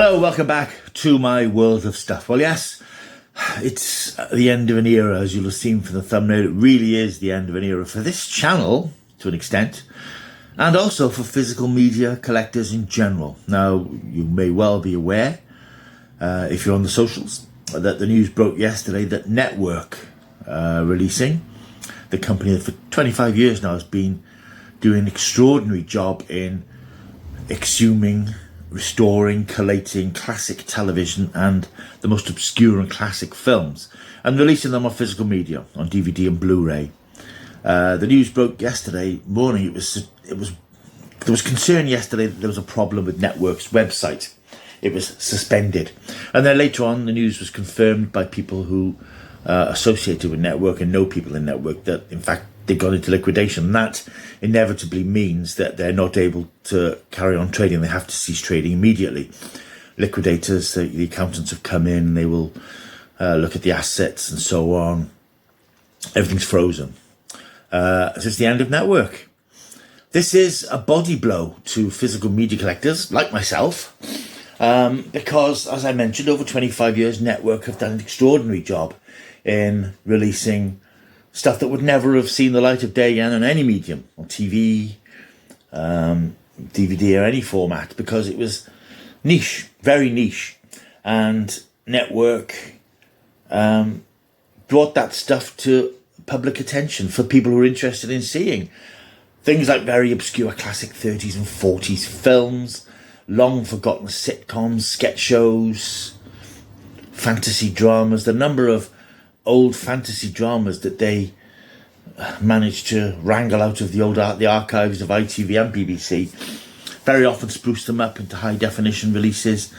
Hello, welcome back to my world of stuff. Well, yes, it's the end of an era, as you'll have seen from the thumbnail. It really is the end of an era for this channel, to an extent, and also for physical media collectors in general. Now, you may well be aware, if you're on the socials, that the news broke yesterday that Network releasing, the company that for 25 years now has been doing an extraordinary job in exhuming, restoring, collating classic television and the most obscure and classic films and releasing them on physical media, on DVD and BluRay. The news broke yesterday morning. There was concern yesterday that there was a problem with Network's website. It was suspended, and then later on the news was confirmed by people who associated with Network and know people in Network that in fact they've gone into liquidation. And that inevitably means that they're not able to carry on trading. They have to cease trading immediately. Liquidators, the accountants have come in, they will look at the assets and so on. Everything's frozen. So it's the end of Network. This is a body blow to physical media collectors like myself, because, as I mentioned, over 25 years, Network have done an extraordinary job in releasing stuff that would never have seen the light of day again on any medium, on TV, DVD or any format, because it was niche, very niche. And Network brought that stuff to public attention for people who are interested in seeing things like very obscure classic 30s and 40s films, long forgotten sitcoms, sketch shows, fantasy dramas, the number of old fantasy dramas that they managed to wrangle out of the archives of ITV and BBC, very often spruce them up into high definition releases,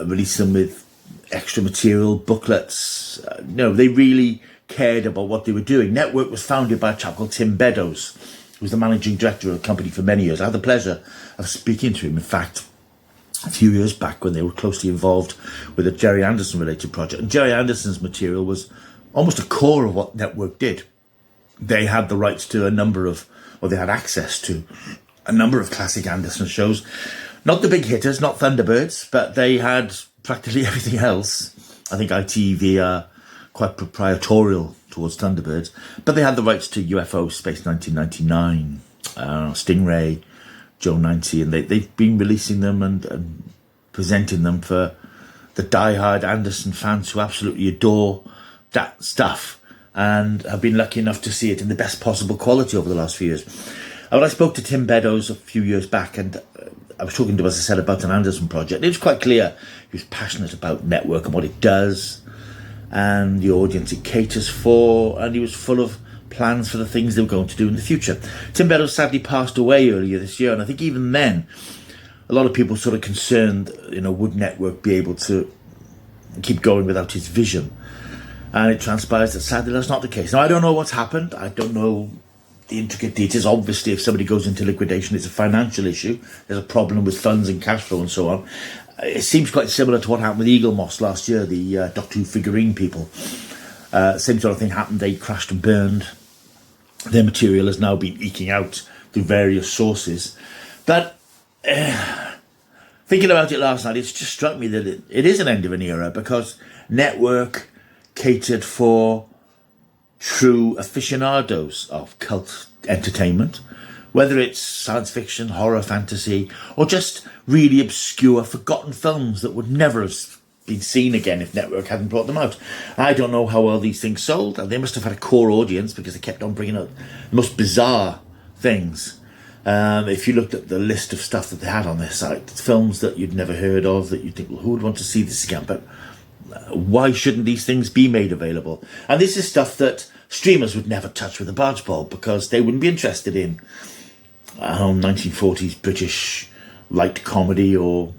release them with extra material, booklets. They really cared about what they were doing. Network was founded by a chap called Tim Beddoes, who was the managing director of the company for many years. I had the pleasure of speaking to him, in fact, a few years back when they were closely involved with a Gerry Anderson related project. And Gerry Anderson's material was almost a core of what Network did. They had the rights to they had access to a number of classic Anderson shows. Not the big hitters, not Thunderbirds, but they had practically everything else. I think ITV are quite proprietorial towards Thunderbirds, but they had the rights to UFO, Space 1999, Stingray, Joe 90, and they've been releasing them and presenting them for the diehard Anderson fans who absolutely adore that stuff and have been lucky enough to see it in the best possible quality over the last few years. I spoke to Tim Beddoes a few years back, and I was talking to him, as I said, about an Anderson project. It was quite clear he was passionate about Network and what it does and the audience it caters for, and he was full of plans for the things they were going to do in the future. Tim Beddoes sadly passed away earlier this year, and I think even then a lot of people sort of concerned, would Network be able to keep going without his vision? And it transpires that sadly that's not the case. Now, I don't know what's happened. I don't know the intricate details. Obviously, if somebody goes into liquidation, it's a financial issue. There's a problem with funds and cash flow and so on. It seems quite similar to what happened with Eagle Moss last year, the Doctor Who figurine people. Same sort of thing happened. They crashed and burned. Their material has now been eking out through various sources. But thinking about it last night, it's just struck me that it is an end of an era, because Network catered for true aficionados of cult entertainment, whether it's science fiction, horror, fantasy, or just really obscure, forgotten films that would never have been seen again if Network hadn't brought them out. I don't know how well these things sold, and they must have had a core audience because they kept on bringing out the most bizarre things. If you looked at the list of stuff that they had on their site, films that you'd never heard of, that you'd think, well, who would want to see this again? But why shouldn't these things be made available? And this is stuff that streamers would never touch with a barge pole, because they wouldn't be interested in 1940s British light comedy or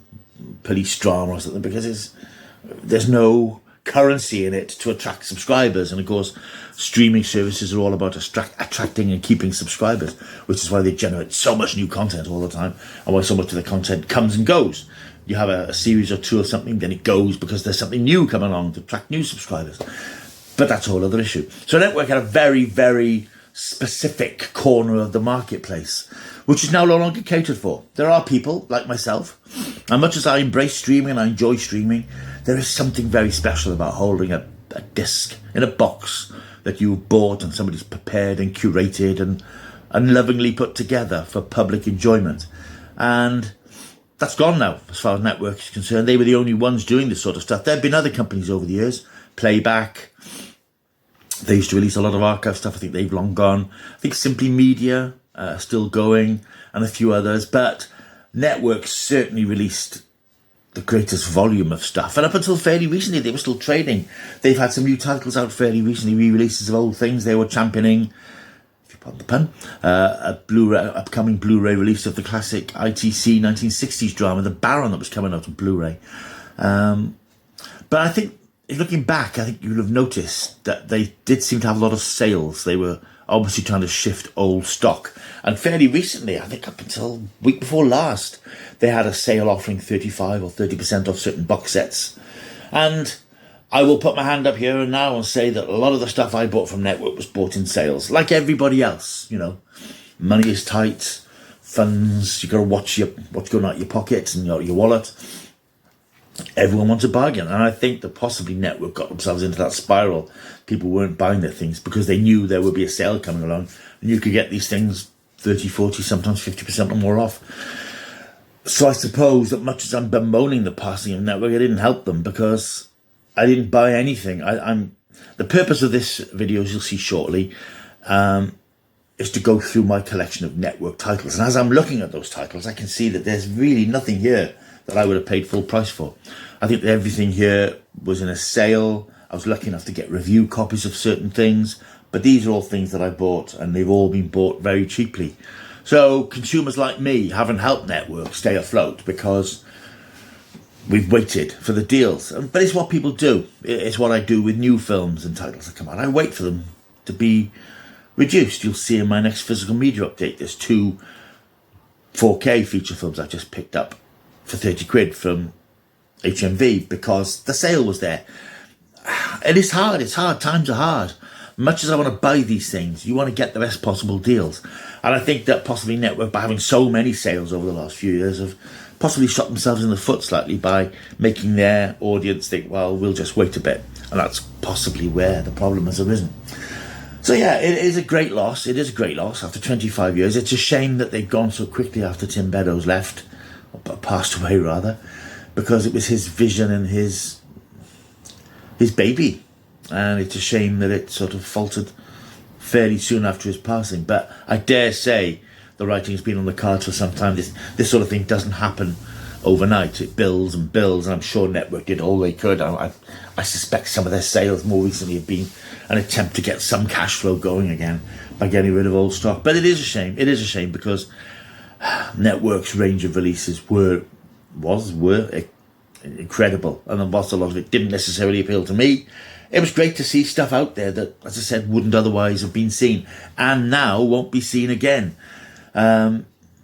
police drama or something, because there's no currency in it to attract subscribers. And of course, streaming services are all about attracting and keeping subscribers, which is why they generate so much new content all the time, and why so much of the content comes and goes. You have a series or two or something, then it goes because there's something new coming along to attract new subscribers. But that's a whole other issue. So Network had a very, very specific corner of the marketplace, which is now no longer catered for. There are people like myself And much as I embrace streaming and I enjoy streaming, there is something very special about holding a disc in a box that you bought and somebody's prepared and curated and lovingly put together for public enjoyment. And that's gone now, as far as network is concerned. They were the only ones doing this sort of stuff. There have been other companies over the years, Playback. They used to release a lot of archive stuff. I think they've long gone. I think Simply Media still going, and a few others. But networks certainly released the greatest volume of stuff. And up until fairly recently, they were still trading. They've had some new titles out fairly recently, re-releases of old things. They were championing, if you pardon the pun, a upcoming Blu-ray release of the classic ITC 1960s drama, The Baron, that was coming out on Blu-ray. But I think, looking back, I think you'll have noticed that they did seem to have a lot of sales. They were obviously trying to shift old stock. And fairly recently, I think up until week before last, they had a sale offering 35 or 30% off certain box sets. And I will put my hand up here and now and say that a lot of the stuff I bought from Network was bought in sales. Like everybody else, you know. Money is tight, funds, you got to watch what's going out of your pockets and your wallet. Everyone wants a bargain, and I think that possibly Network got themselves into that spiral. People weren't buying their things because they knew there would be a sale coming along, and you could get these things 30, 40, sometimes 50% or more off. So I suppose that much as I'm bemoaning the passing of Network, it didn't help them because I didn't buy anything. The purpose of this video, as you'll see shortly, is to go through my collection of Network titles. And as I'm looking at those titles, I can see that there's really nothing here that I would have paid full price for. I think that everything here was in a sale. I was lucky enough to get review copies of certain things, but these are all things that I bought, and they've all been bought very cheaply. So consumers like me haven't helped Network stay afloat because we've waited for the deals. But it's what people do. It's what I do with new films and titles that come out. I wait for them to be reduced. You'll see in my next physical media update, there's 2 4K feature films I just picked up for 30 quid from HMV because the sale was there. It is hard, times are hard. Much as I want to buy these things, you want to get the best possible deals. And I think that possibly Network, by having so many sales over the last few years, have possibly shot themselves in the foot slightly by making their audience think, well, we'll just wait a bit. And that's possibly where the problem has arisen. So yeah, it is a great loss. It is a great loss after 25 years. It's a shame that they've gone so quickly after Tim Beddoes left, or passed away rather, because it was his vision and his baby. And it's a shame that it sort of faltered fairly soon after his passing. But I dare say the writing's been on the cards for some time. This sort of thing doesn't happen overnight. It builds and builds, and I'm sure Network did all they could. I suspect some of their sales more recently have been an attempt to get some cash flow going again by getting rid of old stock. But it is a shame. It is a shame because Network's range of releases were incredible, and the boss, a lot of it didn't necessarily appeal to me. It was great to see stuff out there that, as I said, wouldn't otherwise have been seen, and now won't be seen again.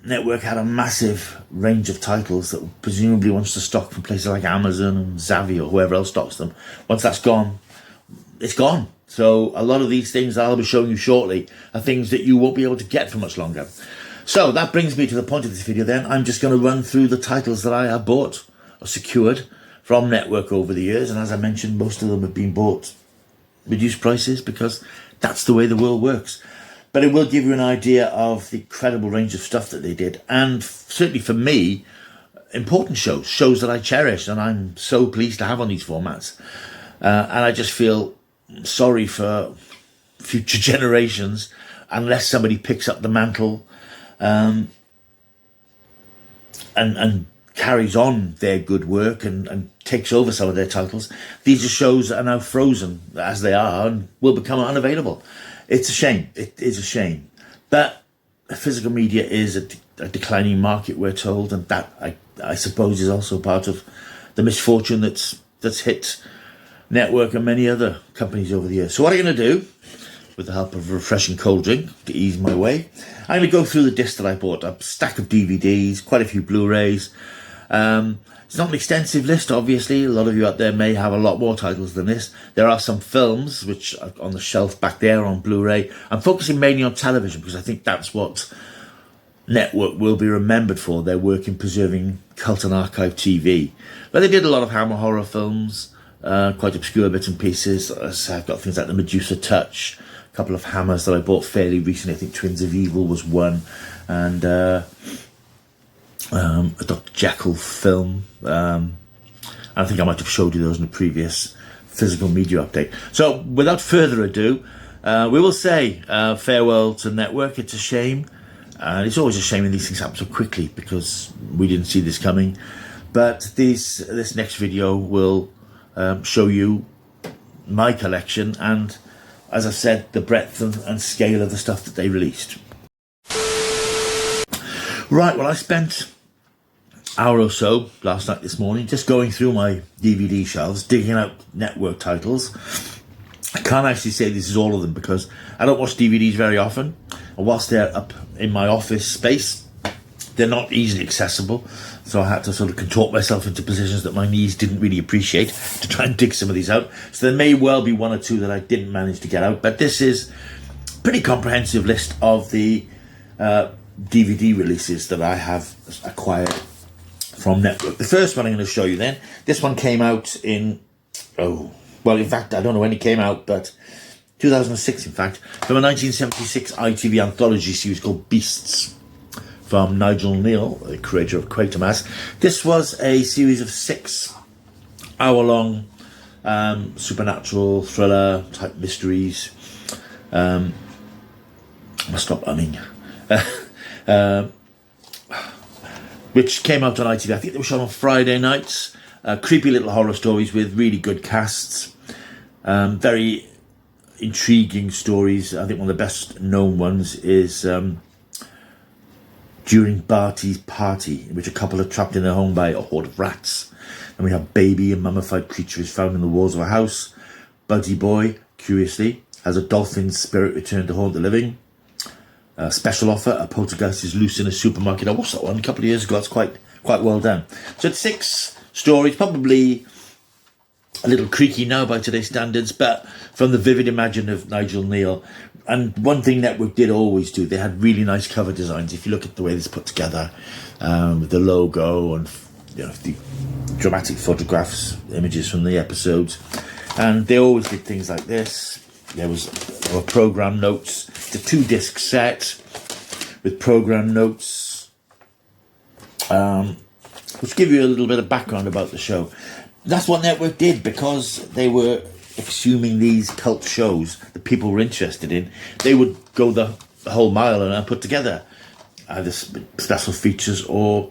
Network had a massive range of titles that presumably wants to stock from places like Amazon and Zavvi or whoever else stocks them. Once that's gone, it's gone. So a lot of these things I'll be showing you shortly are things that you won't be able to get for much longer. So that brings me to the point of this video then. I'm just going to run through the titles that I have bought or secured from Network over the years, and as I mentioned, most of them have been bought reduced prices because that's the way the world works. But it will give you an idea of the incredible range of stuff that they did, and certainly for me, important shows that I cherish and I'm so pleased to have on these formats. And I just feel sorry for future generations unless somebody picks up the mantle and carries on their good work and takes over some of their titles. These are shows that are now frozen as they are and will become unavailable. It's a shame. It is a shame. But physical media is a declining market, we're told, and that I suppose is also part of the misfortune that's hit Network and many other companies over the years. So what I'm going to do, with the help of a refreshing cold drink to ease my way, I'm going to go through the discs that I bought. A stack of DVDs, quite a few Blu-rays. It's not an extensive list, obviously. A lot of you out there may have a lot more titles than this. There are some films, which are on the shelf back there on Blu-ray. I'm focusing mainly on television because I think that's what network will be remembered for their work in preserving cult and archive TV. But they did a lot of Hammer horror films, quite obscure bits and pieces. I've got things like the Medusa Touch, a couple of Hammers that I bought fairly recently. I think Twins of Evil was one, and a Dr. Jekyll film. I think I might have showed you those in a previous physical media update. So without further ado, we will say farewell to Network. It's a shame. It's always a shame when these things happen so quickly because we didn't see this coming. But this next video will show you my collection and, as I said, the breadth and scale of the stuff that they released. Right, well, I spent an hour or so last night, this morning, just going through my DVD shelves, digging out network titles. I can't actually say this is all of them because I don't watch DVDs very often. And whilst they're up in my office space, they're not easily accessible. So I had to sort of contort myself into positions that my knees didn't really appreciate to try and dig some of these out. So there may well be one or two that I didn't manage to get out. But this is a pretty comprehensive list of the DVD releases that I have acquired from Network. The first one I'm going to show you then, this one came out in, well, in fact, I don't know when it came out, but 2006, in fact, from a 1976 ITV anthology series called Beasts, from Nigel Neal, the creator of Quatermass. This was a series of 6 hour-long supernatural thriller type mysteries. I'll stop humming. Which came out on ITV. I think they were shown on Friday nights. Creepy little horror stories with really good casts. Very intriguing stories. I think one of the best known ones is During Barty's Party, in which a couple are trapped in their home by a horde of rats. And we have baby, a mummified creature is found in the walls of a house. Buddy Boy, curiously, has a dolphin spirit return to haunt the living. Special offer, a poltergeist is loose in a supermarket. I watched that one a couple of years ago. It's quite well done. So it's 6 stories, probably a little creaky now by today's standards, but from the vivid imagination of Nigel Neal. And one thing Network did always do, they had really nice cover designs. If you look at the way this is put together, with the logo and the dramatic photographs, images from the episodes, and they always did things like this. There were program notes. It's a 2-disc set with program notes, which give you a little bit of background about the show. That's what Network did because they were exhuming these cult shows that people were interested in. They would go the whole mile and put together either special features or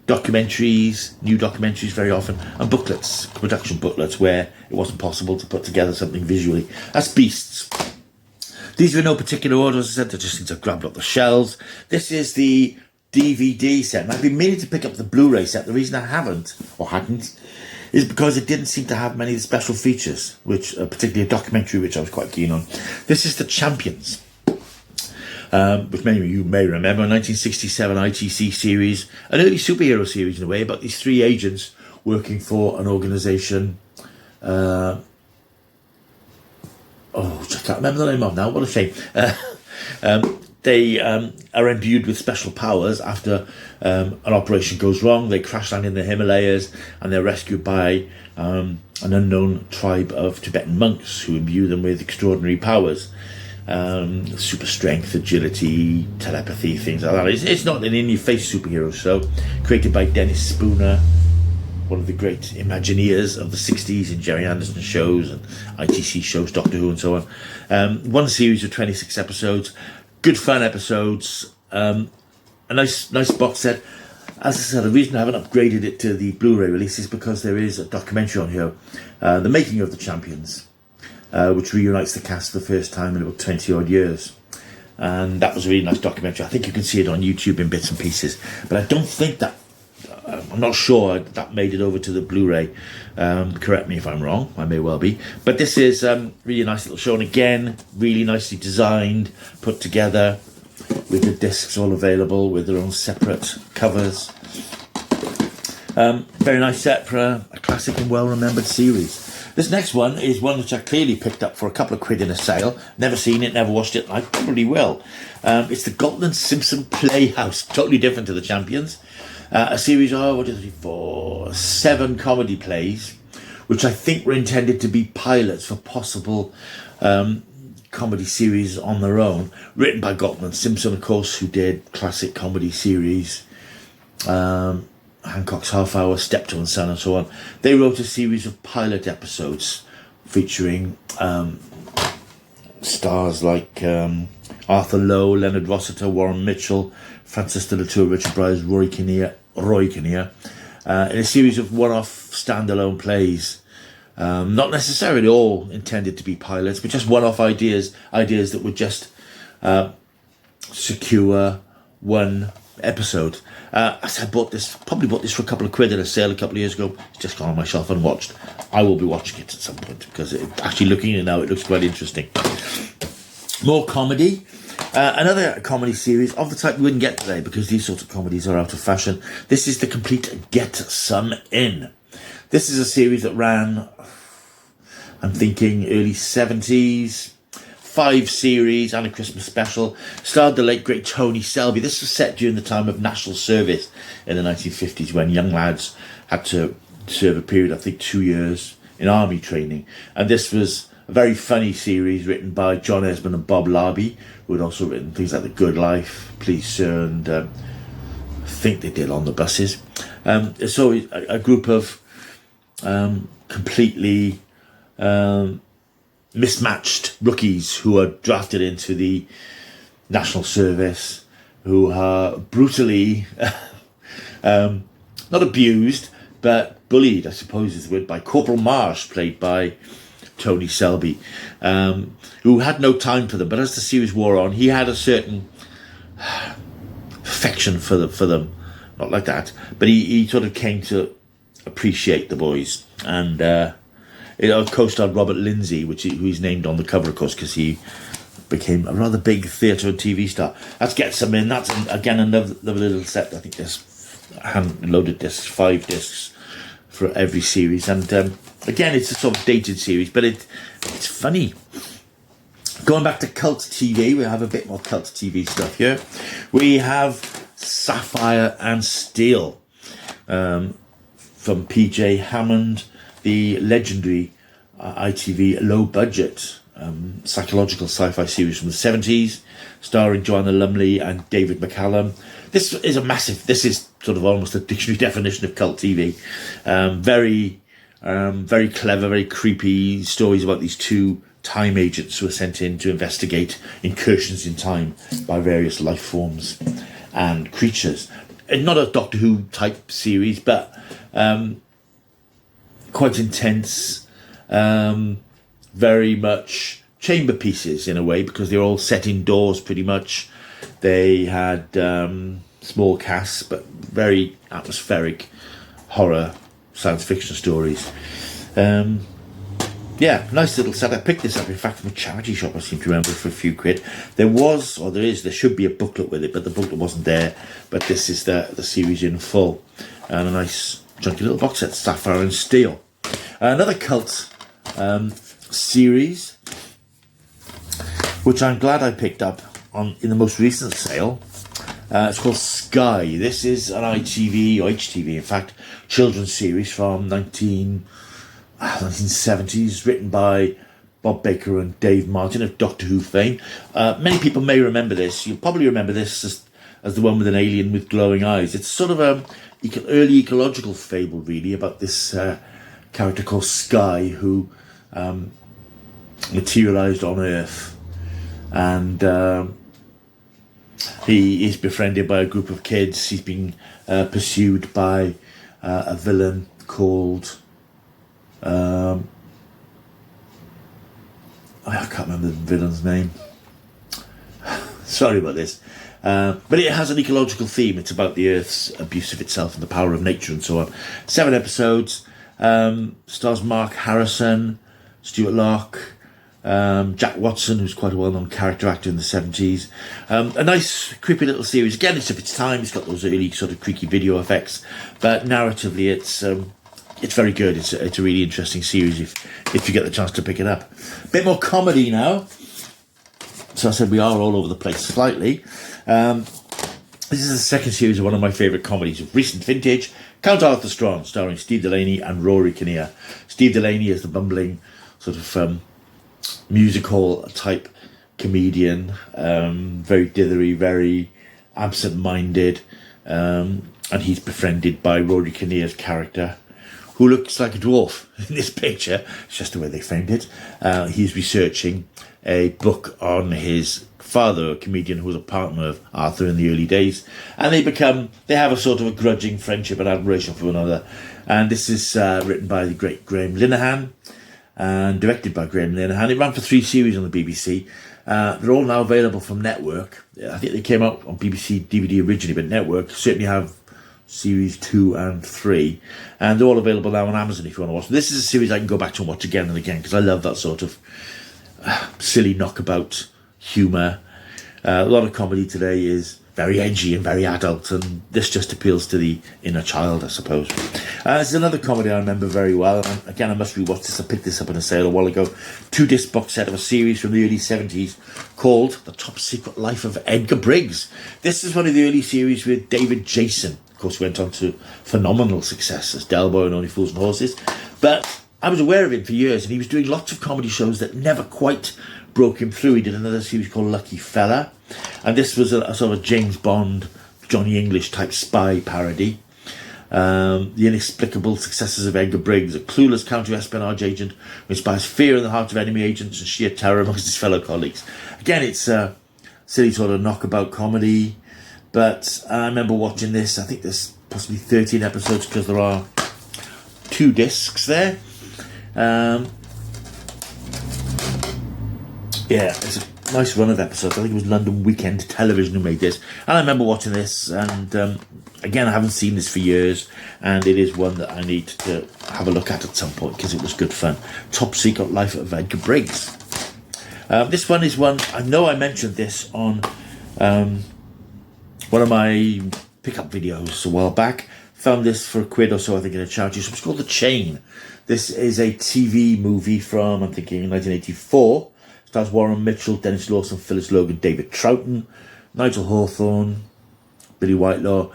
documentaries, new documentaries very often, and booklets, production booklets, where it wasn't possible to put together something visually. That's Beasts. These are in no particular order, as I said, they're just things I've grabbed off the shelves. This is the DVD set, and I've been meaning to pick up the Blu-ray set. The reason I haven't, or hadn't, is because it didn't seem to have many of the special features, which particularly a documentary which I was quite keen on. This is The Champions, which many of you may remember, a 1967 ITC series, an early superhero series in a way, about these 3 agents working for an organisation. I can't remember the name of now, what a shame. They are imbued with special powers after an operation goes wrong. They crash land in the Himalayas and they're rescued by an unknown tribe of Tibetan monks who imbue them with extraordinary powers. Super strength, agility, telepathy, things like that. It's not an in-your-face superhero show, created by Dennis Spooner, one of the great Imagineers of the 60s in Jerry Anderson shows and ITC shows, Doctor Who and so on. One series of 26 episodes, good fun episodes, a nice box set. As I said, the reason I haven't upgraded it to the Blu-ray release is because there is a documentary on here, The Making of the Champions, which reunites the cast for the first time in about 20 odd years. And that was a really nice documentary. I think you can see it on YouTube in bits and pieces, but I don't think that, I'm not sure that made it over to the Blu-ray. Correct me if I'm wrong, I may well be. But this is really nice little show, and again, really nicely designed, put together, with the discs all available, with their own separate covers. Very nice set for a classic and well-remembered series. This next one is one which I clearly picked up for a couple of quid in a sale. Never seen it, never watched it, and I probably will. It's the Goblin Simpson Playhouse, totally different to the Champions. A series of, 7 comedy plays, which I think were intended to be pilots for possible comedy series on their own. Written by Goblin Simpson, of course, who did classic comedy series, Hancock's Half Hour, Steptoe and Son, and so on. They wrote a series of pilot episodes featuring stars like Arthur Lowe, Leonard Rossiter, Warren Mitchell, Francis de la Tour, Richard Bryce, Roy Kinnear, in a series of one-off standalone plays. Not necessarily all intended to be pilots, but just one-off ideas that would just secure one episode. I bought this for a couple of quid at a sale a couple of years ago. It's just gone on my shelf unwatched. I will be watching it at some point because actually looking at it now, it looks quite interesting. More comedy. Another comedy series of the type we wouldn't get today because these sorts of comedies are out of fashion. This is the complete Get Some In. This is a series that ran, I'm thinking, early 70s. 5 series and a Christmas special. Starred the late great Tony Selby. This was set during the time of national service in the 1950s when young lads had to serve a period, I think 2 years, in army training. And this was a very funny series written by John Esmond and Bob Larby, who had also written things like The Good Life, Please Sir, and I think they did On the Buses. So a group of completely mismatched rookies who are drafted into the national service, who are brutally not abused but bullied, I suppose is the word, by Corporal Marsh, played by Tony Selby, who had no time for them. But as the series wore on, he had a certain affection for them, not like that, but he sort of came to appreciate the boys. And it co-starred Robert Lindsay, who he's named on the cover, of course, because he became a rather big theatre and TV star. That gets them in. That's, again, another little set. I think there's hand-loaded discs, 5 discs for every series. And, again, it's a sort of dated series, but it's funny. Going back to cult TV, we have a bit more cult TV stuff here. We have Sapphire and Steel from P.J. Hammond, the legendary ITV low-budget psychological sci-fi series from the 70s, starring Joanna Lumley and David McCallum. This is sort of almost a dictionary definition of cult TV. Very clever, very creepy stories about these 2 time agents who are sent in to investigate incursions in time by various life forms and creatures. And not a Doctor Who type series, but quite intense, very much chamber pieces in a way, because they're all set indoors pretty much. They had small casts, but very atmospheric horror science fiction stories. Nice little set. I picked this up, in fact, from a charity shop, I seem to remember, for a few quid. There should be a booklet with it, but the booklet wasn't there. But this is the series in full. And a nice chunky little box set, Sapphire and Steel. Another cult series, which I'm glad I picked up in the most recent sale. It's called Skye. This is an ITV, or HTV in fact, children's series from 1970s, written by Bob Baker and Dave Martin of Doctor Who fame. Many people may remember this. You'll probably remember this as the one with an alien with glowing eyes. It's sort of an early ecological fable, really, about this character called Skye, who materialised on Earth, and he is befriended by a group of kids. He's being pursued by a villain called I can't remember the villain's name. Sorry about this. But it has an ecological theme. It's about the Earth's abuse of itself and the power of nature and so on. 7 episodes. Stars Mark Harrison, Stuart Locke, Jack Watson, who's quite a well-known character actor in the 70s. A nice, creepy little series. Again, it's of its time. It's got those early sort of creaky video effects. But narratively, it's it's very good. It's a really interesting series if you get the chance to pick it up. A bit more comedy now. So I said we are all over the place slightly. This is the second series of one of my favourite comedies of recent vintage, Count Arthur Strong, starring Steve Delaney and Rory Kinnear. Steve Delaney is the bumbling sort of music hall type comedian, very dithery, very absent-minded, and he's befriended by Rory Kinnear's character, who looks like a dwarf in this picture. It's just the way they framed it. He's researching a book on his father, a comedian who was a partner of Arthur in the early days, and they have a sort of a grudging friendship and admiration for one another. And this is written by the great Graham Linehan and directed by Graham Linehan. It ran for 3 series on the BBC. They're all now available from Network. I think they came out on BBC DVD originally, but Network certainly have series 2 and 3, and they're all available now on Amazon if you want to watch. This is a series I can go back to and watch again and again, because I love that sort of silly knockabout humour. A lot of comedy today is very edgy and very adult, and this just appeals to the inner child, I suppose. This is another comedy I remember very well, and again I must rewatch this. I picked this up in a sale a while ago. 2-disc box set of a series from the early 70s called The Top Secret Life of Edgar Briggs. This is one of the early series with David Jason. Of course, went on to phenomenal success as Del Boy and Only Fools and Horses, but I was aware of him for years, and he was doing lots of comedy shows that never quite broke him through. He did another series called Lucky Fella, and this was a sort of James Bond, Johnny English type spy parody. The inexplicable successes of Edgar Briggs, a clueless counter-espionage agent who inspires fear in the heart of enemy agents and sheer terror amongst his fellow colleagues. Again, it's a silly sort of knockabout comedy, but I remember watching this. I think there's possibly 13 episodes because there are 2 discs there. Yeah, it's a nice run of episodes. I think it was London Weekend Television who made this, and I remember watching this, and again I haven't seen this for years, and it is one that I need to have a look at some point because it was good fun. Top Secret Life of Edgar Briggs. This one is one, I know I mentioned this on one of my pickup videos a while back. Found this for £1 or so, I think, in a charity shop. It's called The Chain. This is a TV movie from, I'm thinking, 1984. Stars Warren Mitchell, Dennis Lawson, Phyllis Logan, David Troughton, Nigel Hawthorne, Billy Whitelaw.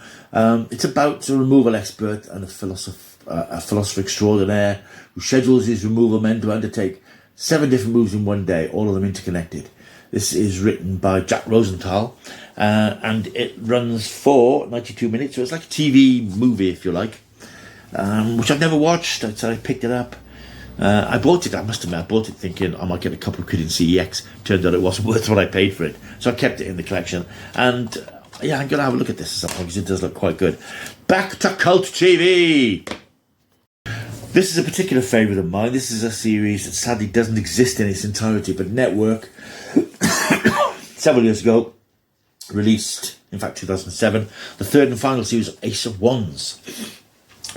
It's about a removal expert and a philosopher extraordinaire who schedules his removal men to undertake 7 different moves in one day, all of them interconnected. This is written by Jack Rosenthal, and it runs for 92 minutes, so it's like a TV movie, if you like, which I've never watched, so I picked it up. I bought it, I must admit, I bought it thinking I might get a couple of quid in CEX. Turned out it wasn't worth what I paid for it, so I kept it in the collection. And yeah, I'm going to have a look at this at some point because it does look quite good. Back to Cult TV! This is a particular favourite of mine. This is a series that sadly doesn't exist in its entirety, but Network, several years ago, released, in fact 2007, the 3rd and final series of Ace of Wands.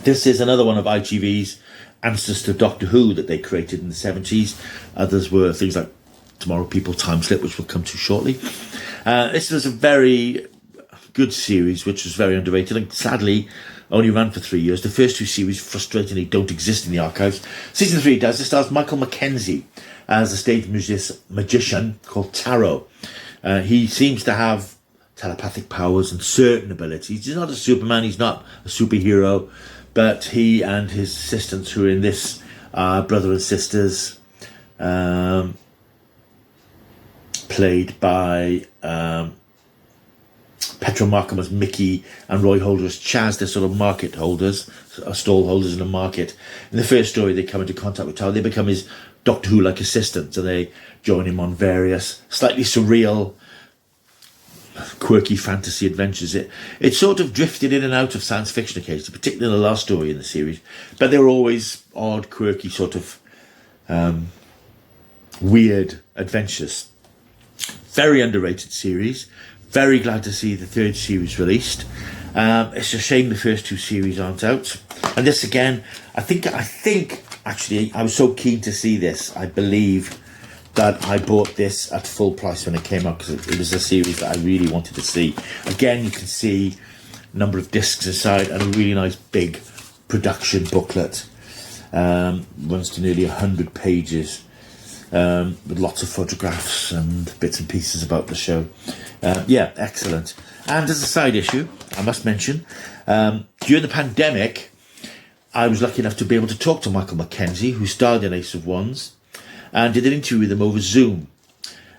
This is another one of ITV's answers to Doctor Who that they created in the 70s. Others were things like Tomorrow People, Time Slip, which we'll come to shortly. This was a very good series, which was very underrated, and sadly only ran for 3 years. The first 2 series, frustratingly, don't exist in the archives. Season 3 does. It stars Michael Mackenzie as a stage magician called Tarot. He seems to have telepathic powers and certain abilities. He's not a Superman, he's not a superhero, but he and his assistants who are in this are brother and sisters, played by Petra Markham as Mickey and Roy Holder as Chaz. They're sort of market holders, stall holders in a market. In the first story, they come into contact with Tarot. They become his Doctor Who-like assistants, and they join him on various slightly surreal, quirky fantasy adventures. It sort of drifted in and out of science fiction occasionally, particularly the last story in the series, but they were always odd, quirky, sort of weird adventures. Very underrated series. Very glad to see the 3rd series released. It's a shame the first 2 series aren't out. And this again, I think actually I was so keen to see this, I believe that I bought this at full price when it came out, because it was a series that I really wanted to see. Again, you can see a number of discs inside and a really nice big production booklet. Runs to nearly 100 pages, with lots of photographs and bits and pieces about the show. Yeah, excellent. And as a side issue, I must mention, during the pandemic, I was lucky enough to be able to talk to Michael Mackenzie, who starred in Ace of Wands, and did an interview with him over Zoom.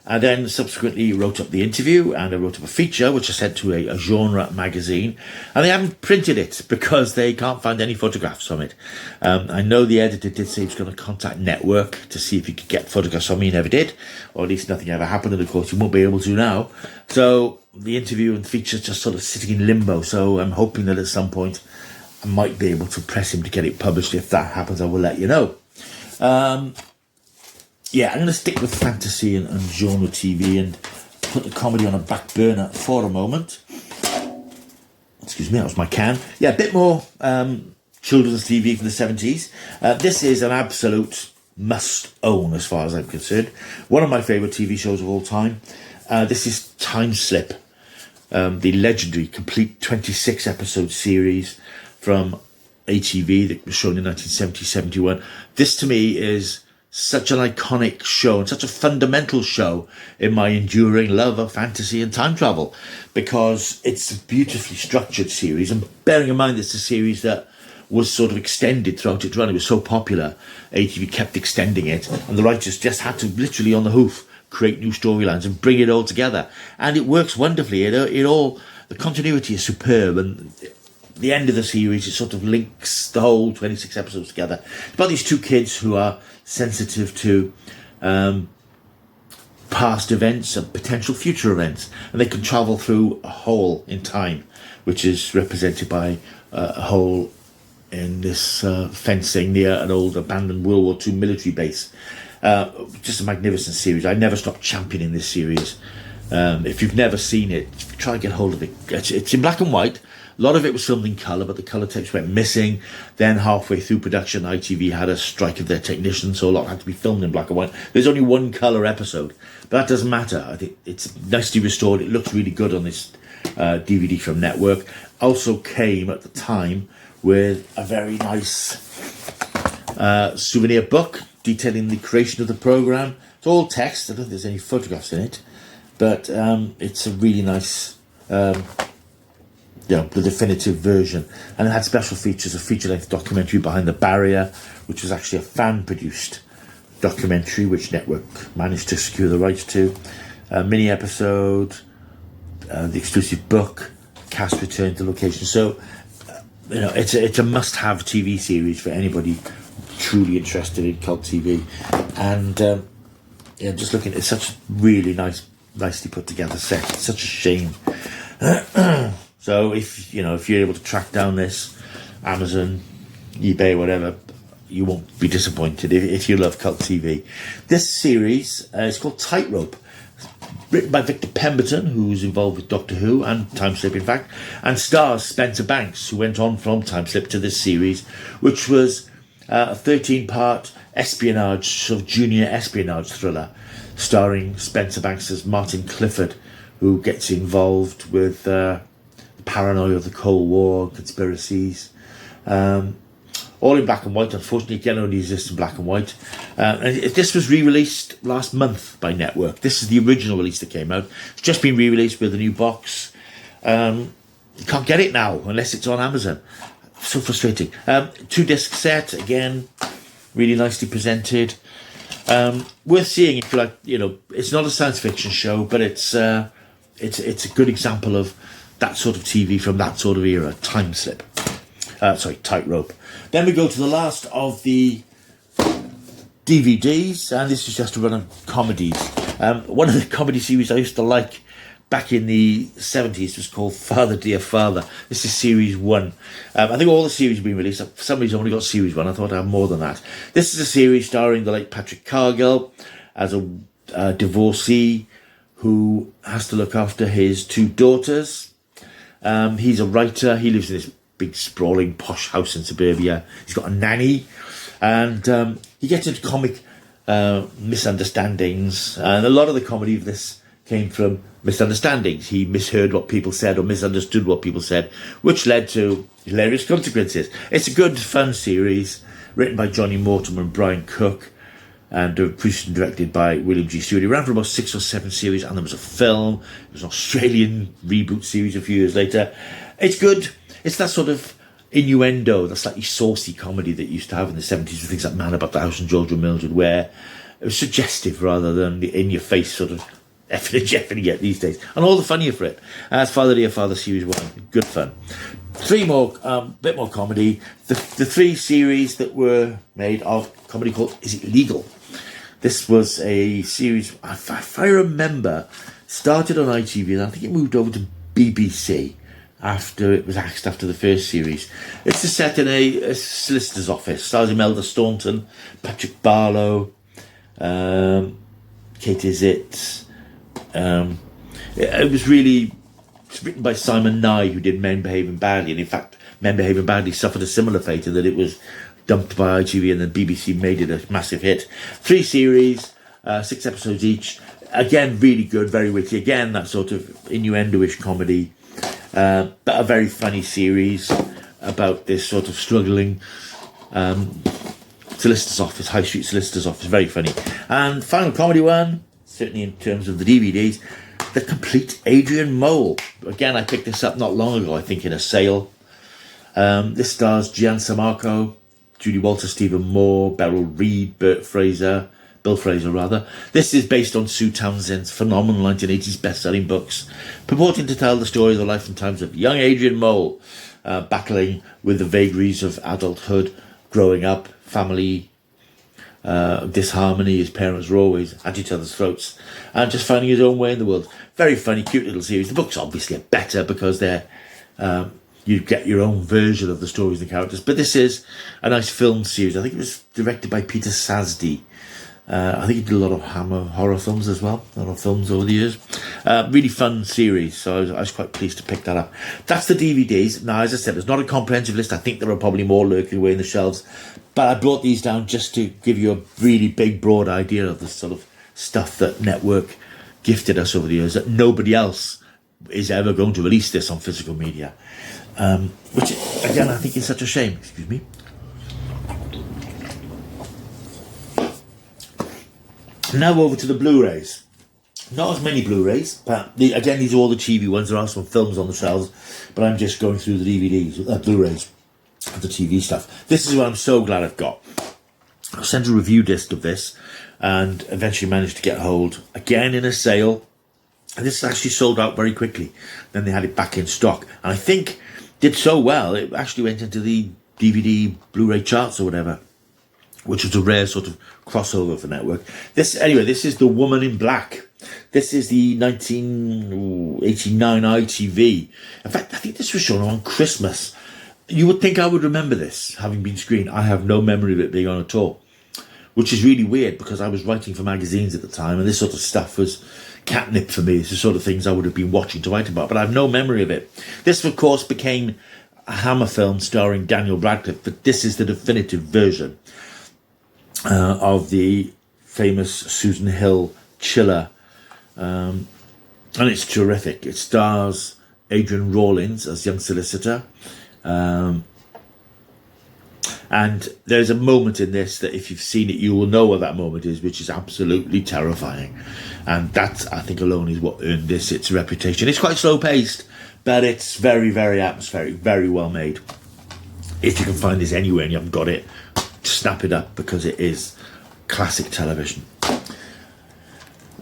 I then subsequently wrote up the interview, and I wrote up a feature which I sent to a genre magazine, and they haven't printed it because they can't find any photographs from it. I know the editor did say he was going to contact Network to see if he could get photographs from me. He never did, or at least nothing ever happened, and of course he won't be able to now. So the interview and feature just sort of sitting in limbo, so I'm hoping that at some point I might be able to press him to get it published. If that happens, I will let you know. Yeah, I'm going to stick with fantasy and genre TV and put the comedy on a back burner for a moment. Excuse me, that was my can. Yeah, a bit more children's TV from the 70s. This is an absolute must-own as far as I'm concerned. One of my favourite TV shows of all time. This is Time Slip, the legendary complete 26-episode series from ATV that was shown in 1970-71. This, to me, is such an iconic show and such a fundamental show in my enduring love of fantasy and time travel, because it's a beautifully structured series. And bearing in mind it's a series that was sort of extended throughout its run, it was so popular, ATV kept extending it, and the writers just had to literally on the hoof create new storylines and bring it all together. And it works wonderfully. The continuity is superb, and the end of the series, it sort of links the whole 26 episodes together. It's about these two kids who are sensitive to past events and potential future events, and they can travel through a hole in time, which is represented by a hole in this fencing near an old abandoned World War II military base. Just a magnificent series. I never stop championing this series. If you've never seen it, try and get hold of it. It's in black and white. A lot of it was filmed in colour, but the colour tapes went missing. Then halfway through production, ITV had a strike of their technicians, so a lot had to be filmed in black and white. There's only one colour episode, but that doesn't matter. I think it's nicely restored. It looks really good on this DVD from Network. Also came at the time with a very nice souvenir book detailing the creation of the programme. It's all text. I don't think there's any photographs in it, but it's a really nice... the definitive version, and it had special features, a feature-length documentary, Behind the Barrier, which was actually a fan-produced documentary which Network managed to secure the rights to, a mini episode, the exclusive book, cast return to location. So it's a must-have TV series for anybody truly interested in cult TV. And just looking, it's such a really nicely put together set. It's such a shame. So if you're able to track down this, Amazon, eBay, whatever, you won't be disappointed if you love cult TV. This series is called Tightrope, written by Victor Pemberton, who's involved with Doctor Who and Time Slip, in fact, and stars Spencer Banks, who went on from Time Slip to this series, which was a 13-part espionage, sort of junior espionage thriller, starring Spencer Banks as Martin Clifford, who gets involved with... paranoia of the Cold War, conspiracies, all in black and white. Unfortunately, it can only exist in black and white. And this was re-released last month by Network. This is the original release that came out. It's just been re-released with a new box. You can't get it now unless it's on Amazon. So frustrating. 2-disc set, again, really nicely presented. Worth seeing if you like. It's not a science fiction show, but it's a good example of that sort of TV from that sort of era. Time Slip. Tightrope. Then we go to the last of the DVDs, and this is just a run of comedies. One of the comedy series I used to like back in the 70s was called Father Dear Father. This is series 1. I think all the series have been released. For some reason I only got series 1. I thought I had more than that. This is a series starring the late Patrick Cargill as a divorcee who has to look after his 2 daughters. He's a writer. He lives in this big sprawling posh house in suburbia. He's got a nanny, and he gets into comic misunderstandings, and a lot of the comedy of this came from misunderstandings. He misheard what people said or misunderstood what people said, which led to hilarious consequences. It's a good fun series. written by Johnny Mortimer and Brian Cook, and produced and directed by William G. Stewart. It ran for about 6 or 7 series, and there was a film. It was an Australian reboot series a few years later. It's good. It's that sort of innuendo, the slightly saucy comedy that you used to have in the 70s with things like Man About the House and George and Mildred, where it was suggestive rather than the in-your-face sort of effing and jeffing you get these days. And all the funnier for it. As Father Dear Father Series 1. Good fun. 3 more, bit more comedy. The 3 series that were made of comedy called Is It Legal? This was a series, if I remember, started on ITV, and I think it moved over to BBC after it was axed after the first series. It's set in a solicitor's office. Stars Imelda Staunton, Patrick Barlow, Kate Is it was written by Simon Nye, who did Men Behaving Badly, and in fact Men Behaving Badly suffered a similar fate in that it was dumped by ITV and then BBC made it a massive hit. 3 series, 6 episodes each. Again, really good, very witty. Again, that sort of innuendo-ish comedy, but a very funny series about this sort of struggling solicitor's office, high street solicitor's office. Very funny. And final comedy one, certainly in terms of the DVDs, The Complete Adrian Mole. Again, I picked this up not long ago, I think in a sale. This stars Gian Sammarco, Judy Walter, Stephen Moore, Beryl Reid, Bill Fraser. This is based on Sue Townsend's phenomenal 1980s best-selling books, purporting to tell the story of the life and times of young Adrian Mole, battling with the vagaries of adulthood, growing up, family disharmony. His parents were always at each other's throats, and just finding his own way in the world. Very funny, cute little series. The books obviously are better because they're you get your own version of the stories and characters. But this is a nice film series. I think it was directed by Peter Sasdy. I think he did a lot of Hammer horror films as well. A lot of films over the years. Really fun series. So I was quite pleased to pick that up. That's the DVDs. Now, as I said, it's not a comprehensive list. I think there are probably more lurking away in the shelves. But I brought these down just to give you a really big, broad idea of the sort of stuff that Network gifted us over the years, that nobody else is ever going to release this on physical media. Which, again, I think is such a shame. Excuse me. Now over to the Blu-rays. Not as many Blu-rays, but again, these are all the TV ones. There are some films on the shelves, but I'm just going through the DVDs, Blu-rays, the TV stuff. This is what I'm so glad I've got. I sent a review disc of this, and eventually managed to get hold, again in a sale. And this actually sold out very quickly. Then they had it back in stock, and I think did so well, it actually went into the DVD Blu-ray charts or whatever, which was a rare sort of crossover for Network. This is The Woman in Black. This is the 1989 ITV. In fact, I think this was shown on Christmas. You would think I would remember this, having been screened. I have no memory of it being on at all, which is really weird because I was writing for magazines at the time, and this sort of stuff was catnip for me. It's the sort of things I would have been watching to write about, but I have no memory of it. This, of course, became a Hammer film starring Daniel Radcliffe, but this is the definitive version of the famous Susan Hill Chiller, and it's terrific. It stars Adrian Rawlins as young solicitor, and there's a moment in this that if you've seen it, you will know what that moment is, which is absolutely terrifying. And that, I think, alone is what earned this its reputation. It's quite slow-paced, but it's very, very atmospheric, very well made. If you can find this anywhere and you haven't got it, snap it up, because it is classic television.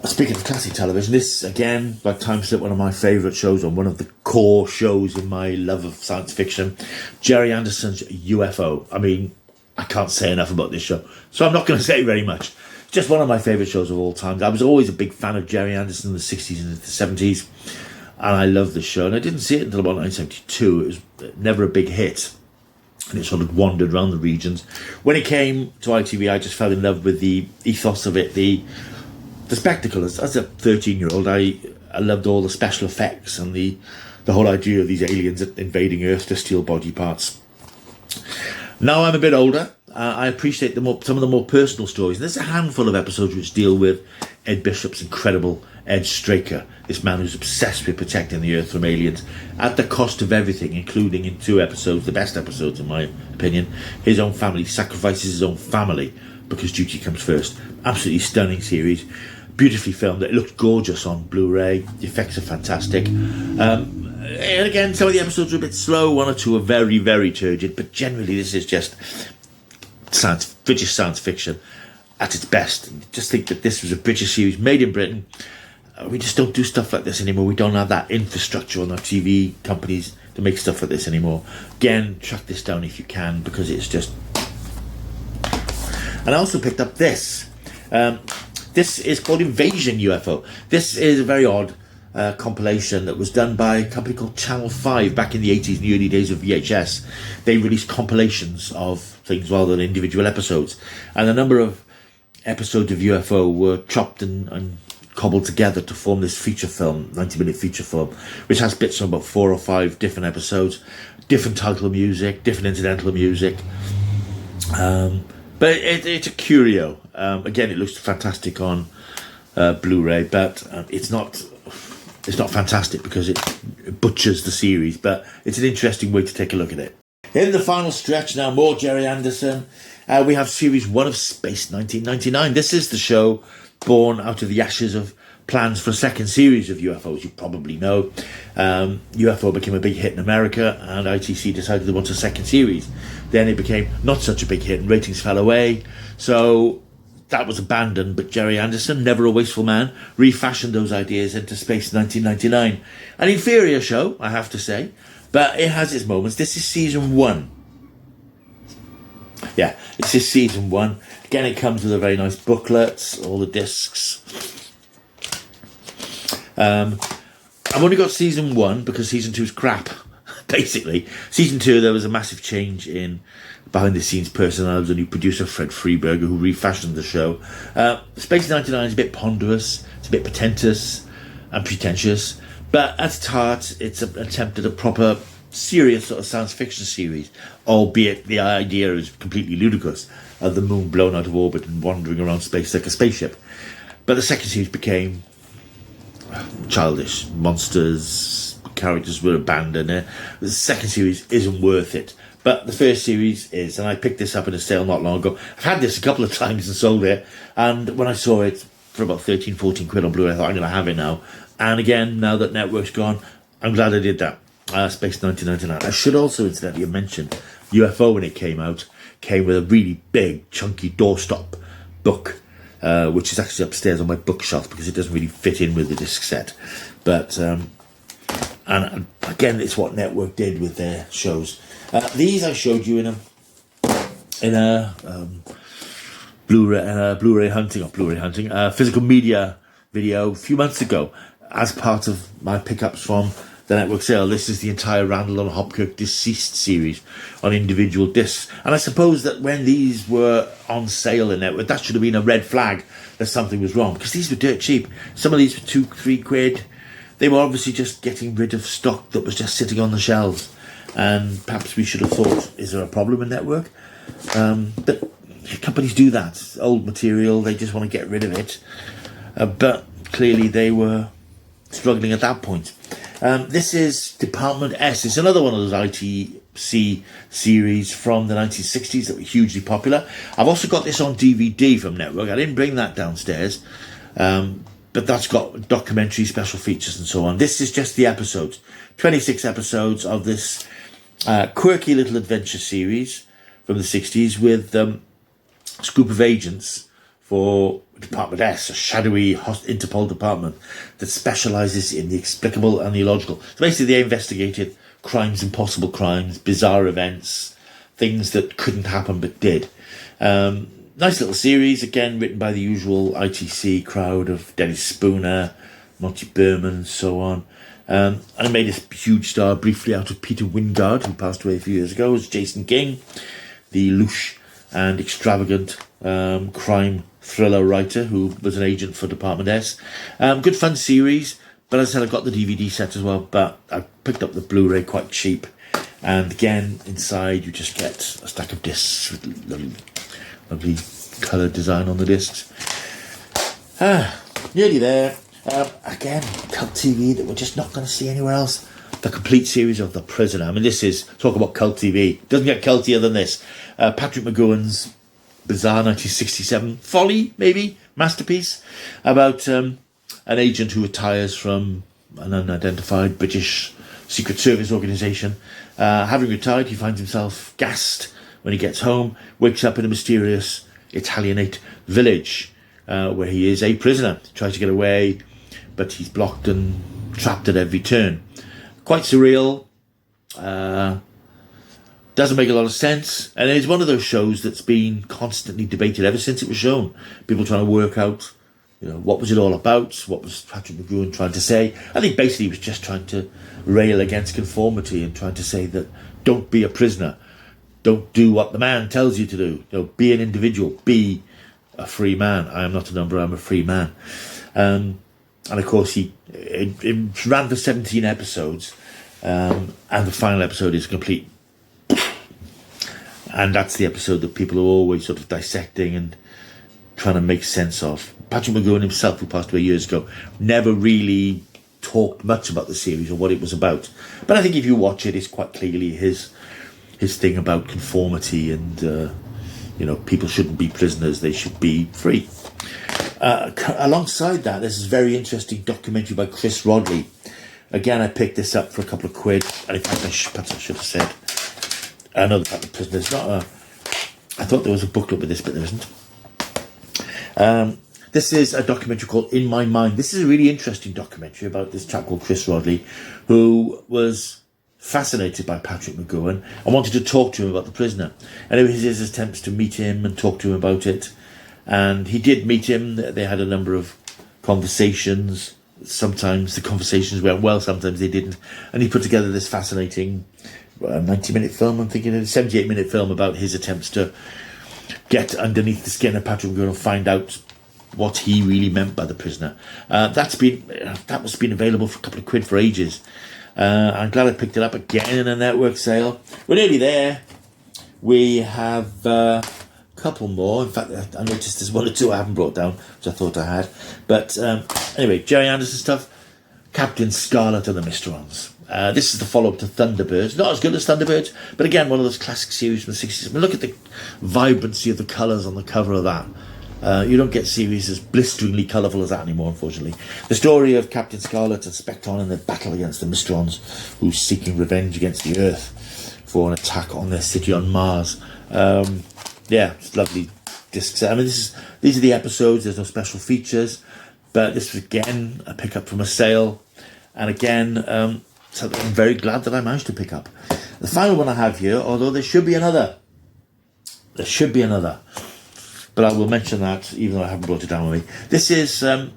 Speaking of classic television, this, again, by time slip, one of my favourite shows, on one of the core shows in my love of science fiction, Jerry Anderson's UFO. I mean, I can't say enough about this show, so I'm not going to say very much. Just one of my favourite shows of all time. I was always a big fan of Jerry Anderson in the 60s and the 70s, and I love this show. And I didn't see it until about 1972. It was never a big hit, and it sort of wandered around the regions. When it came to ITV, I just fell in love with the ethos of it, the spectacle. As a 13-year-old, I loved all the special effects and the whole idea of these aliens invading Earth to steal body parts. Now I'm a bit older, I appreciate some of the more personal stories. There's a handful of episodes which deal with Ed Bishop's incredible Ed Straker, this man who's obsessed with protecting the Earth from aliens at the cost of everything, including in 2 episodes, the best episodes in my opinion, his own family, sacrifices his own family because duty comes first. Absolutely stunning series, beautifully filmed. It looks gorgeous on Blu-ray. The effects are fantastic. And again, some of the episodes are a bit slow. 1 or 2 are very, very turgid, but generally this is just British science fiction at its best. Just think that this was a British series made in Britain. We just don't do stuff like this anymore. We don't have that infrastructure on our TV companies to make stuff like this anymore. Again, track this down if you can, because it's just... And I also picked up this. This is called Invasion UFO. This is a very odd compilation that was done by a company called Channel 5 back in the 80s, in the early days of VHS. They released compilations of things rather than individual episodes. And a number of episodes of UFO were chopped and cobbled together to form this feature film, 90-minute feature film, which has bits from about 4 or 5 different episodes, different title music, different incidental music. But it's a curio. Again, it looks fantastic on Blu-ray, but it's not fantastic because it butchers the series, but it's an interesting way to take a look at it. In the final stretch now, more Gerry Anderson. We have series 1 of Space 1999. This is the show born out of the ashes of plans for a second series of UFOs. You probably know UFO became a big hit in America, and ITC decided they wanted a second series. Then it became not such a big hit and ratings fell away, so that was abandoned. But Gerry Anderson, never a wasteful man, refashioned those ideas into Space 1999. An inferior show, I have to say, but it has its moments. This is season 1. Yeah, this is season 1. Again, it comes with a very nice booklet, all the discs. I've only got season 1 because season 2 is crap, basically. Season 2, there was a massive change in behind-the-scenes personnel. There was a new producer, Fred Freeberger, who refashioned the show. Space 99 is a bit ponderous, it's a bit pretentious and pretentious, but at its heart, it's an attempt at a proper, serious sort of science fiction series, albeit the idea is completely ludicrous, of the moon blown out of orbit and wandering around space like a spaceship. But the second series became childish. Monsters, characters were abandoned. The second series isn't worth it, but the first series is, and I picked this up in a sale not long ago. I've had this a couple of times and sold it, and when I saw it for about 13-14 quid on Blu-ray, I thought, I'm going to have it now. And again, now that Network's gone, I'm glad I did that. Space 1999. I should also incidentally have mentioned UFO, when it came out, came with a really big chunky doorstop book, which is actually upstairs on my bookshelf because it doesn't really fit in with the disc set. But and again, it's what Network did with their shows. These I showed you in a Blu-ray hunting physical media video a few months ago as part of my pickups from the Network sale. This is the entire Randall and Hopkirk Deceased series on individual discs. And I suppose that when these were on sale in Network, that should have been a red flag that something was wrong, because these were dirt cheap. Some of these were 2-3 quid. They were obviously just getting rid of stock that was just sitting on the shelves. And perhaps we should have thought, is there a problem in Network? But companies do that. Old material, they just want to get rid of it. But clearly they were struggling at that point. This is Department S. It's another one of those ITC series from the 1960s that were hugely popular. I've also got this on DVD from Network. I didn't bring that downstairs, but that's got documentary, special features and so on. This is just the episodes. 26 episodes of this quirky little adventure series from the 60s with a group of agents for Department S, a shadowy Interpol department that specialises in the explicable and the illogical. So basically they investigated crimes, impossible crimes, bizarre events, things that couldn't happen but did. Nice little series, again written by the usual ITC crowd of Dennis Spooner, Monty Berman and so on. And I made a huge star briefly out of Peter Wingard, who passed away a few years ago, as Jason King, the louche and extravagant crime thriller writer who was an agent for Department S. Good fun series, but as I said, I've got the DVD set as well, but I picked up the Blu-ray quite cheap. And again, inside you just get a stack of discs with lovely colour design on the discs. Nearly there. Again, cult TV that we're just not going to see anywhere else. The complete series of The Prisoner. I mean, this is, talk about cult TV. Doesn't get cultier than this. Patrick McGowan's bizarre 1967 folly, maybe, masterpiece, about an agent who retires from an unidentified British Secret Service organisation. Having retired, he finds himself gassed when he gets home, wakes up in a mysterious Italianate village where he is a prisoner. He tries to get away, but he's blocked and trapped at every turn. Quite surreal. Doesn't make a lot of sense, and it's one of those shows that's been constantly debated ever since it was shown. People trying to work out, what was it all about? What was Patrick McGowan trying to say? I think basically he was just trying to rail against conformity and trying to say that don't be a prisoner, don't do what the man tells you to do. Be an individual, be a free man. I am not a number, I'm a free man. And of course, it ran for 17 episodes, and the final episode is complete. And that's the episode that people are always sort of dissecting and trying to make sense of. Patrick McGowan himself, who passed away years ago, never really talked much about the series or what it was about. But I think if you watch it, it's quite clearly his thing about conformity and, people shouldn't be prisoners, they should be free. Alongside that, there's this very interesting documentary by Chris Rodley. Again, I picked this up for a couple of quid, and in fact, perhaps I should have said, I know the fact that Prisoner is not I thought there was a booklet with this, but there isn't. This is a documentary called In My Mind. This is a really interesting documentary about this chap called Chris Rodley, who was fascinated by Patrick McGowan and wanted to talk to him about The Prisoner. And it was his attempts to meet him and talk to him about it. And he did meet him. They had a number of conversations. Sometimes the conversations went well, sometimes they didn't. And he put together this fascinating 90-minute film, I'm thinking, a 78-minute film about his attempts to get underneath the skin of Patrick McGowan and find out what he really meant by The Prisoner. That was been available for a couple of quid for ages. I'm glad I picked it up again in a network sale. We're nearly there. We have a couple more. In fact, I noticed there's one or two I haven't brought down, which I thought I had. But anyway, Gerry Anderson stuff. Captain Scarlet and the Mysterons. This is the follow-up to Thunderbirds. Not as good as Thunderbirds, but again, one of those classic series from the 60s. I mean, look at the vibrancy of the colours on the cover of that. You don't get series as blisteringly colourful as that anymore, unfortunately. The story of Captain Scarlet and Spectron and their battle against the Mysterons, who's seeking revenge against the Earth for an attack on their city on Mars. It's lovely discs. I mean, these are the episodes. There's no special features, but this was again a pickup from a sale, and again. So I'm very glad that I managed to pick up. The final one I have here, although there should be another. But I will mention that, even though I haven't brought it down with me. This is a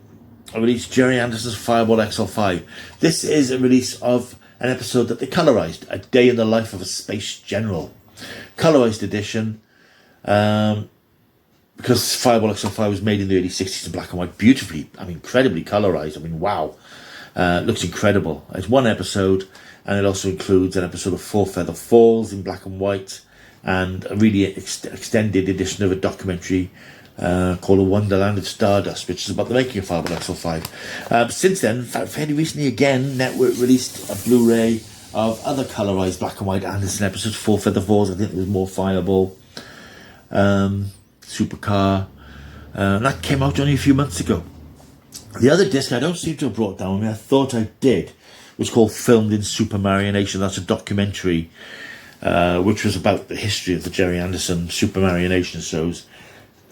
release, Gerry Anderson's Fireball XL5. This is a release of an episode that they colorised, A Day in the Life of a Space General. Colorised edition, because Fireball XL5 was made in the early 60s in black and white, beautifully, incredibly colorised. Wow. Looks incredible. It's one episode, and it also includes an episode of Four Feather Falls in black and white, and a really extended edition of a documentary called A Wonderland of Stardust, which is about the making of Fireball XL5. Since then, fairly recently again, Network released a Blu-ray of other colorised black and white Anderson episodes. Four Feather Falls, I think there was more Fireball, Supercar, and that came out only a few months ago. The other disc I don't seem to have brought down with me, I thought I did, was called Filmed in Supermarionation. That's a documentary which was about the history of the Gerry Anderson Supermarionation shows.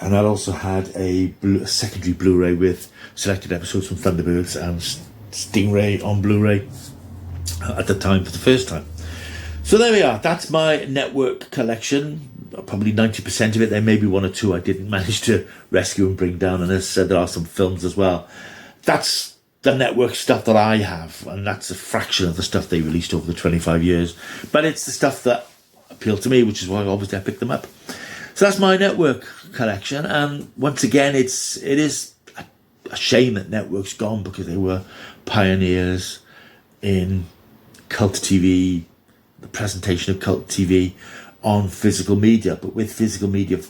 And that also had a secondary Blu-ray with selected episodes from Thunderbirds and Stingray on Blu-ray at the time for the first time. So there we are. That's my network collection. Probably 90% of it. There may be one or two I didn't manage to rescue and bring down. And as I said, there are some films as well. That's the network stuff that I have. And that's a fraction of the stuff they released over the 25 years. But it's the stuff that appealed to me, which is why obviously I picked them up. So that's my network collection. And once again, it is a shame that network's gone, because they were pioneers in cult TV, the presentation of cult TV on physical media. But with physical media,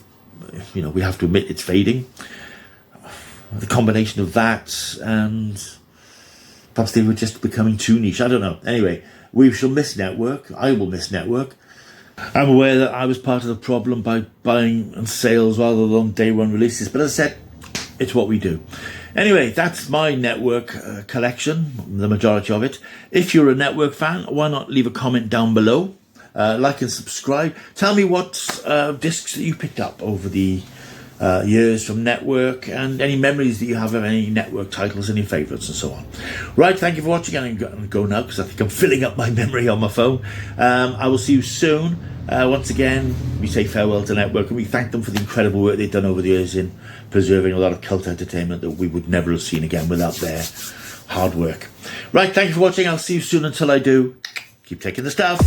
we have to admit it's fading. the combination of that and perhaps they were just becoming too niche. I don't know. Anyway, we shall miss network. I will miss network. I'm aware that I was part of the problem by buying and sales rather than day one releases, but as I said, it's what we do. Anyway, that's my network collection, the majority of it. If you're a network fan, why not leave a comment down below? Like and subscribe. Tell me what discs that you picked up over the years from network, and any memories that you have of any network titles, any favourites and so on. Right, thank you for watching. I'm going to go now because I think I'm filling up my memory on my phone. I will see you soon. Once again, we say farewell to network, and we thank them for the incredible work they've done over the years in preserving a lot of cult entertainment that we would never have seen again without their hard work. Right, thank you for watching. I'll see you soon. Until I do, keep taking the stuff.